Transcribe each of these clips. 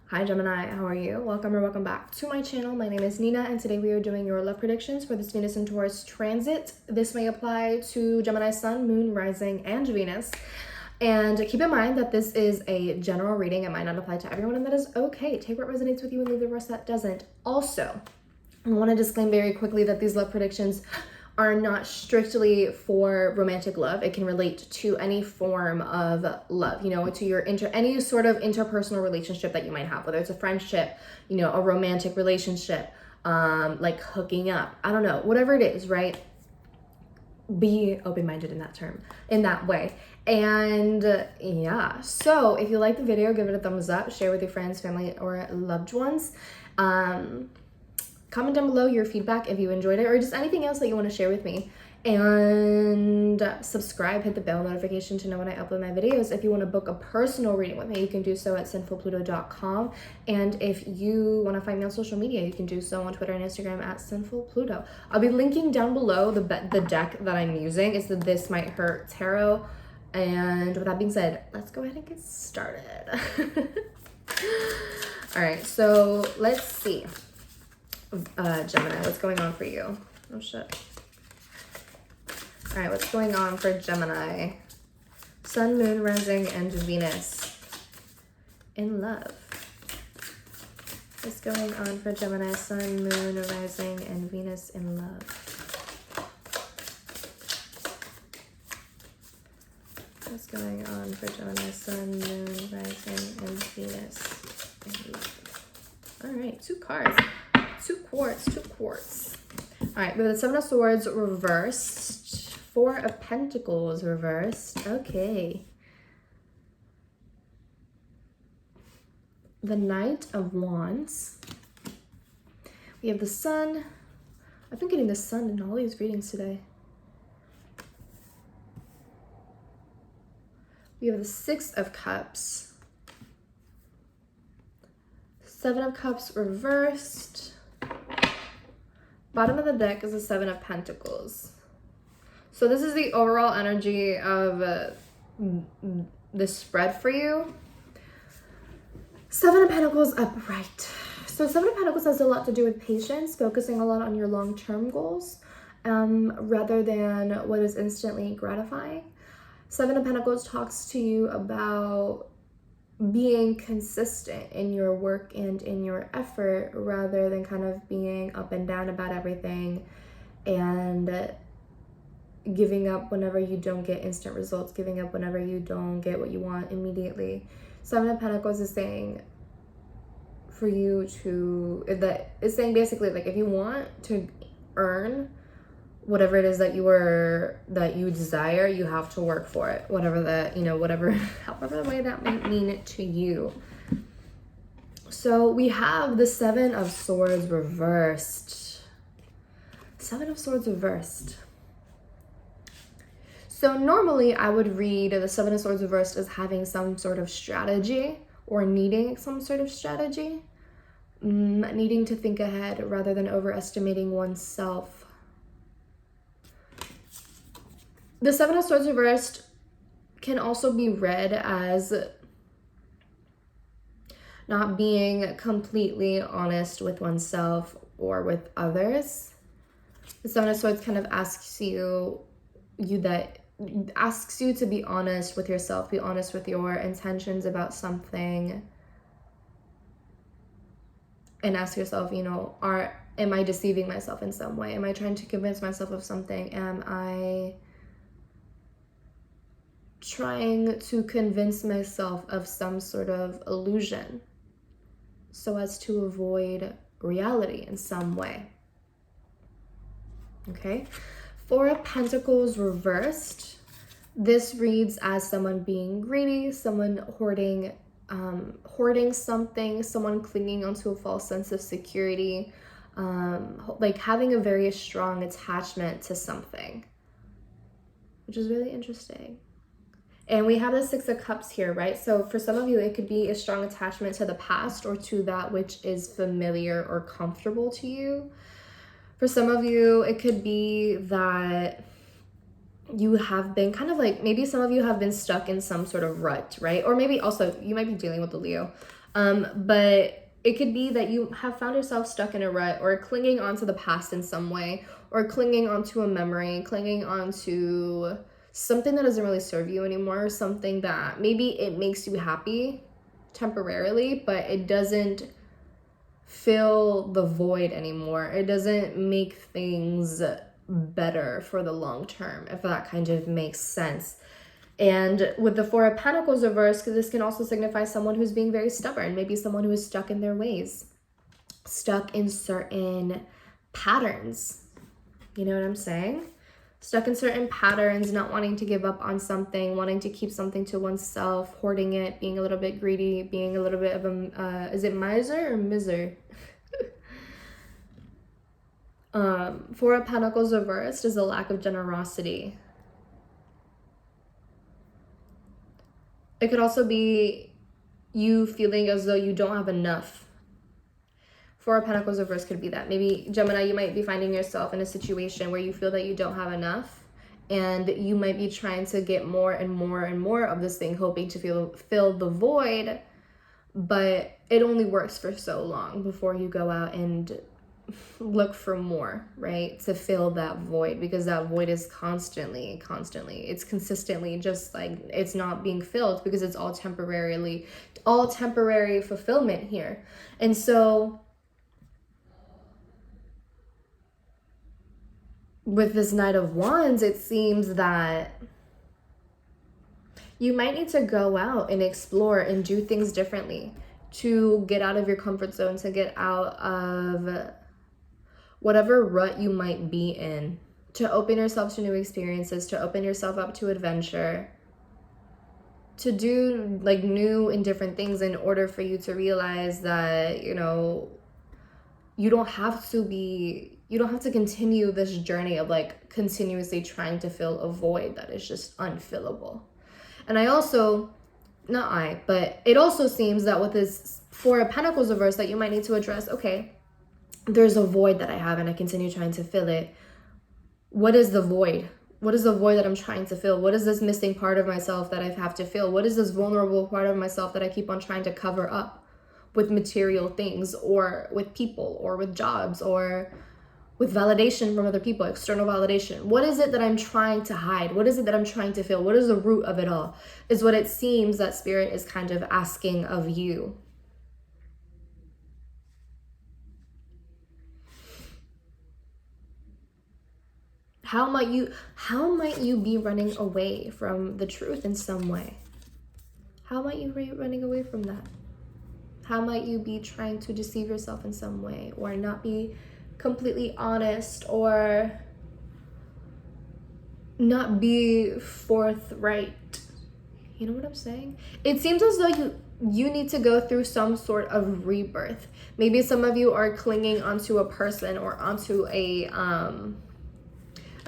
Hi Gemini, how are you? Welcome or welcome back to my channel. My name is Nina and today we are doing your love predictions for this Venus and Taurus transit. This may apply to Gemini Sun, Moon, Rising, and Venus. And keep in mind that this is a general reading. It might not apply to everyone and that is okay. Take what resonates with you and leave the rest that doesn't. Also, I want to disclaim very quickly that these love predictions are not strictly for romantic love. It can relate to any form of love, you know, to your any sort of interpersonal relationship that you might have, whether it's a friendship, you know, a romantic relationship, like hooking up, I don't know, whatever it is, right? Be open-minded in that way. And yeah, so if you like the video, give it a thumbs up, share with your friends, family, or loved ones. Comment down below your feedback if you enjoyed it or just anything else that you want to share with me. And subscribe, hit the bell notification to know when I upload my videos. If you want to book a personal reading with me, you can do so at sinfulpluto.com. And if you want to find me on social media, you can do so on Twitter and Instagram at Sinfulpluto. I'll be linking down below the deck that I'm using. It's the This Might Hurt Tarot. And with that being said, let's go ahead and get started. All right, so let's see. Gemini, what's going on for you? Oh shit. All right, what's going on for Gemini? Sun, Moon, Rising, and Venus in love. What's going on for Gemini, Sun, Moon, Rising, and Venus in love? What's going on for Gemini, Sun, Moon, Rising, and Venus in love? All right, two cards. Two quartz. All right, we have the Seven of Swords reversed, Four of Pentacles reversed. Okay. The Knight of Wands. We have the Sun. I've been getting the Sun in all these readings today. We have the Six of Cups. Seven of Cups reversed. Bottom of the deck is the Seven of Pentacles. So this is the overall energy of the spread for you. Seven of Pentacles upright. So Seven of Pentacles has a lot to do with patience, focusing a lot on your long-term goals rather than what is instantly gratifying. Seven of Pentacles talks to you about being consistent in your work and in your effort rather than kind of being up and down about everything and giving up whenever you don't get instant results, giving up whenever you don't get what you want immediately. Seven of Pentacles is saying for you to, it's saying basically like if you want to earn whatever it is that you desire, you have to work for it. Whatever that, you know, however the way that might mean it to you. So we have the Seven of Swords reversed. Seven of Swords reversed. So normally I would read the Seven of Swords reversed as having some sort of strategy or needing some sort of strategy. Needing to think ahead rather than overestimating oneself. The Seven of Swords reversed can also be read as not being completely honest with oneself or with others. The Seven of Swords kind of asks you to be honest with yourself, be honest with your intentions about something, and ask yourself, you know, am I deceiving myself in some way? Am I trying to convince myself of something? Am I trying to convince myself of some sort of illusion so as to avoid reality in some way? Okay. Four of Pentacles reversed. This reads as someone being greedy, someone hoarding something, someone clinging onto a false sense of security, like having a very strong attachment to something, which is really interesting. And we have the Six of Cups here, right? So for some of you, it could be a strong attachment to the past or to that which is familiar or comfortable to you. For some of you, it could be that you have been kind of like, maybe some of you have been stuck in some sort of rut, right? Or maybe also you might be dealing with a Leo. But it could be that you have found yourself stuck in a rut, or clinging onto the past in some way, or clinging onto a memory, clinging onto something that doesn't really serve you anymore, or something that maybe it makes you happy temporarily, but it doesn't fill the void anymore. It doesn't make things better for the long term, if that kind of makes sense. And with the Four of Pentacles reversed, this can also signify someone who's being very stubborn, maybe someone who is stuck in their ways, stuck in certain patterns. You know what I'm saying? Stuck in certain patterns, not wanting to give up on something, wanting to keep something to oneself, hoarding it, being a little bit greedy, being a little bit of a, is it miser or miser? Four of Pentacles reversed is a lack of generosity. It could also be you feeling as though you don't have enough. Four of Pentacles reversed could be that. Maybe, Gemini, you might be finding yourself in a situation where you feel that you don't have enough, and you might be trying to get more and more and more of this thing, hoping to fill the void, but it only works for so long before you go out and look for more, right, to fill that void, because that void is constantly, it's consistently just like it's not being filled, because it's all temporary fulfillment here. And so with this Knight of Wands, it seems that you might need to go out and explore and do things differently, to get out of your comfort zone, to get out of whatever rut you might be in, to open yourself to new experiences, to open yourself up to adventure, to do like new and different things, in order for you to realize that, you know, you don't have to continue this journey of like continuously trying to fill a void that is just unfillable. And it also seems that with this Four of Pentacles reverse, that you might need to address, okay, there's a void that I have and I continue trying to fill it. What is the void? What is the void that I'm trying to fill? What is this missing part of myself that I have to fill? What is this vulnerable part of myself that I keep on trying to cover up with material things, or with people, or with jobs, or with validation from other people, external validation? What is it that I'm trying to hide? What is it that I'm trying to fill? What is the root of it all? Is what it seems that Spirit is kind of asking of you. How might you be running away from the truth in some way? How might you be running away from that? How might you be trying to deceive yourself in some way, or not be completely honest, or not be forthright? You know what I'm saying? It seems as though you need to go through some sort of rebirth. Maybe some of you are clinging onto a person, or onto a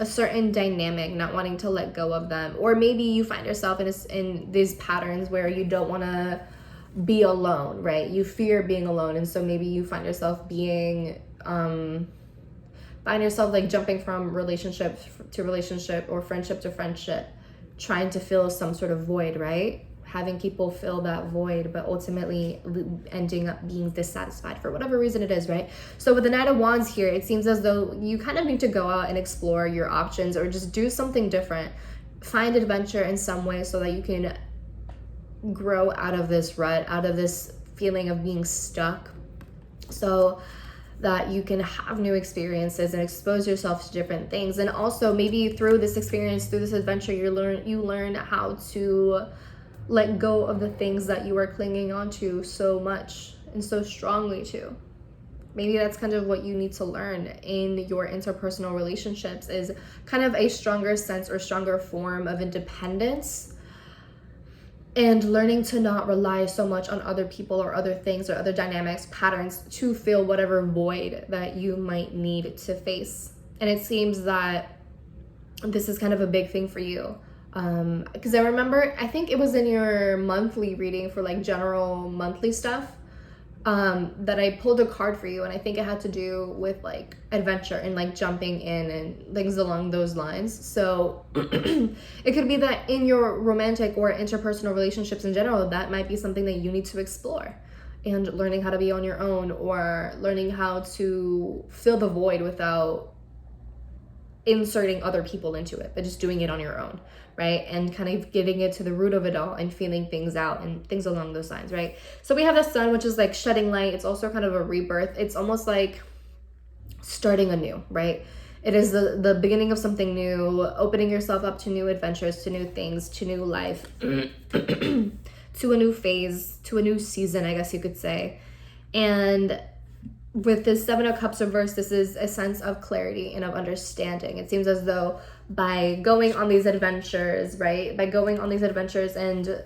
certain dynamic, not wanting to let go of them. Or maybe you find yourself in these patterns where you don't want to be alone, right? You fear being alone, and so maybe you find yourself like jumping from relationship to relationship, or friendship to friendship, trying to fill some sort of void, right? Having people fill that void, but ultimately ending up being dissatisfied for whatever reason it is, right? So with the Knight of Wands here, it seems as though you kind of need to go out and explore your options, or just do something different. Find adventure in some way, so that you can grow out of this rut, out of this feeling of being stuck, so that you can have new experiences and expose yourself to different things. And also maybe through this experience, through this adventure, you learn how to let go of the things that you are clinging onto so much and so strongly to. Maybe that's kind of what you need to learn in your interpersonal relationships, is kind of a stronger sense or stronger form of independence, and learning to not rely so much on other people or other things or other dynamics, patterns, to fill whatever void that you might need to face. And it seems that this is kind of a big thing for you. Because I remember, I think it was in your monthly reading for like general monthly stuff, that I pulled a card for you, and I think it had to do with like adventure and like jumping in and things along those lines. So it could be that in your romantic or interpersonal relationships in general, that might be something that you need to explore. and learning how to be on your own, or learning how to fill the void without inserting other people into it, but just doing it on your own, right? And kind of getting it to the root of it all and feeling things out and things along those lines, right? So we have the sun, which is like shedding light. It's also kind of a rebirth. It's almost like starting anew, right? It is the beginning of something new, opening yourself up to new adventures, to new things, to new life, to a new phase, to a new season, I guess you could say. And with this Seven of Cups reversed, this is a sense of clarity and of understanding. It seems as though by going on these adventures, right? By going on these adventures and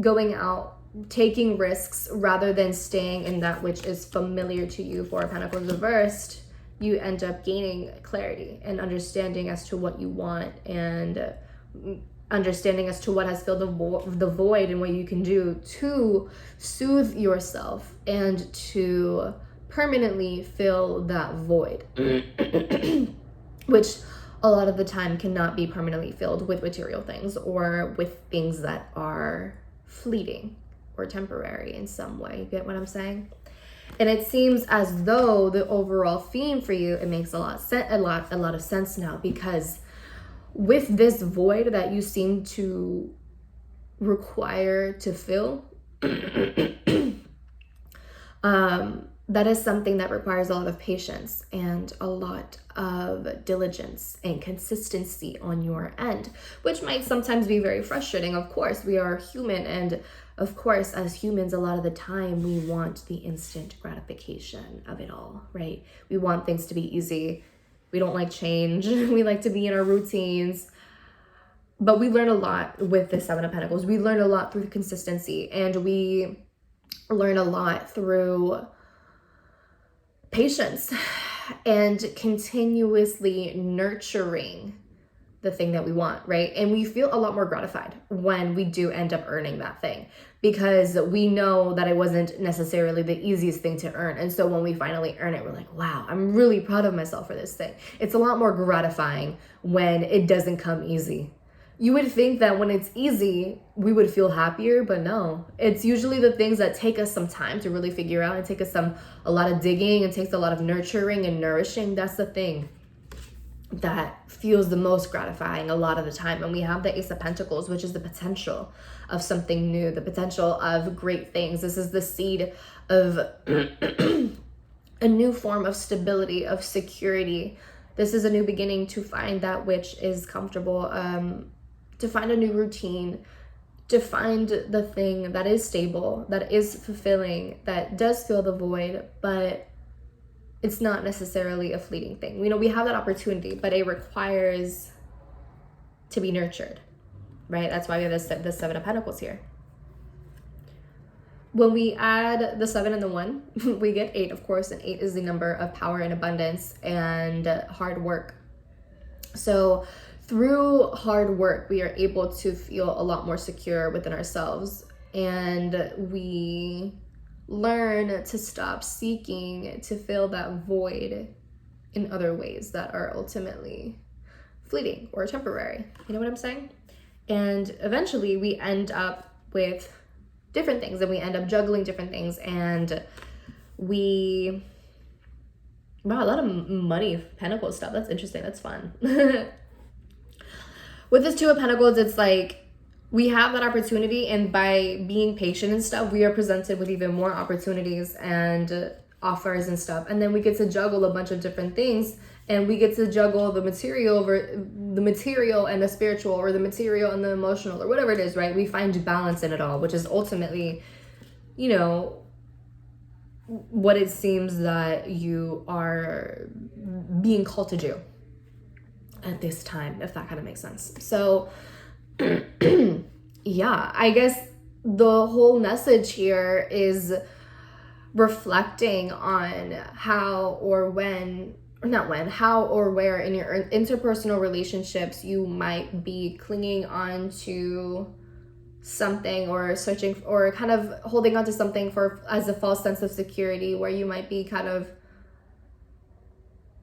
going out, taking risks rather than staying in that which is familiar to you, Four of Pentacles reversed, you end up gaining clarity and understanding as to what you want, and understanding as to what has filled the void and what you can do to soothe yourself and to permanently fill that void, which a lot of the time cannot be permanently filled with material things or with things that are fleeting or temporary in some way. You get what I'm saying? And it seems as though the overall theme for you, it makes a lot of sense now, because with this void that you seem to require to fill, that is something that requires a lot of patience and a lot of diligence and consistency on your end, which might sometimes be very frustrating. Of course, we are human, and of course, as humans, a lot of the time we want the instant gratification of it all, right? We want things to be easy. We don't like change. We like to be in our routines. But we learn a lot with the Seven of Pentacles. We learn a lot through consistency, and we learn a lot through patience and continuously nurturing the thing that we want, right? And we feel a lot more gratified when we do end up earning that thing, because we know that it wasn't necessarily the easiest thing to earn. And so when we finally earn it, we're like, wow, I'm really proud of myself for this thing. It's a lot more gratifying when it doesn't come easy. You would think that when it's easy, we would feel happier, but no. It's usually the things that take us some time to really figure out, and take us a lot of digging, and takes a lot of nurturing and nourishing. That's the thing that feels the most gratifying a lot of the time. And we have the Ace of Pentacles, which is the potential of something new, the potential of great things. This is the seed of a new form of stability, of security. This is a new beginning to find that which is comfortable, to find a new routine, to find the thing that is stable, that is fulfilling, that does fill the void, but it's not necessarily a fleeting thing. You know, we have that opportunity, but it requires to be nurtured, right? That's why we have the Seven of Pentacles here. When we add the 7 and the 1, we get 8, of course, and 8 is the number of power and abundance and hard work. So through hard work, we are able to feel a lot more secure within ourselves, and we learn to stop seeking to fill that void in other ways that are ultimately fleeting or temporary. You know what I'm saying? And eventually we end up with different things, and we end up juggling different things, and wow, a lot of money, Pentacles stuff. That's interesting. That's fun. With this Two of Pentacles, it's like we have that opportunity, and by being patient and stuff, we are presented with even more opportunities and offers and stuff. And then we get to juggle a bunch of different things, and we get to juggle the material and the spiritual, or the material and the emotional, or whatever it is, right? We find balance in it all, which is ultimately, you know, what it seems that you are being called to do at this time, if that kind of makes sense. So yeah, I guess the whole message here is reflecting on how or where in your interpersonal relationships you might be clinging on to something, or searching, or kind of holding on to something as a false sense of security, where you might be kind of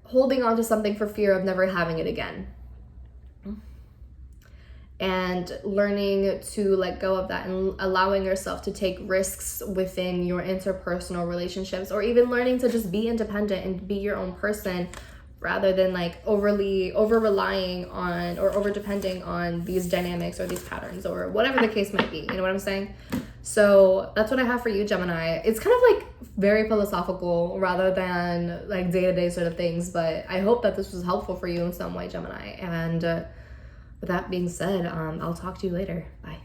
holding on to something for fear of never having it again. and learning to let go of that and allowing yourself to take risks within your interpersonal relationships, or even learning to just be independent and be your own person rather than like over relying on or over depending on these dynamics or these patterns or whatever the case might be. You know what I'm saying? So that's what I have for you, Gemini. It's kind of like very philosophical rather than like day-to-day sort of things, but I hope that this was helpful for you in some way, Gemini. And with that being said, I'll talk to you later. Bye.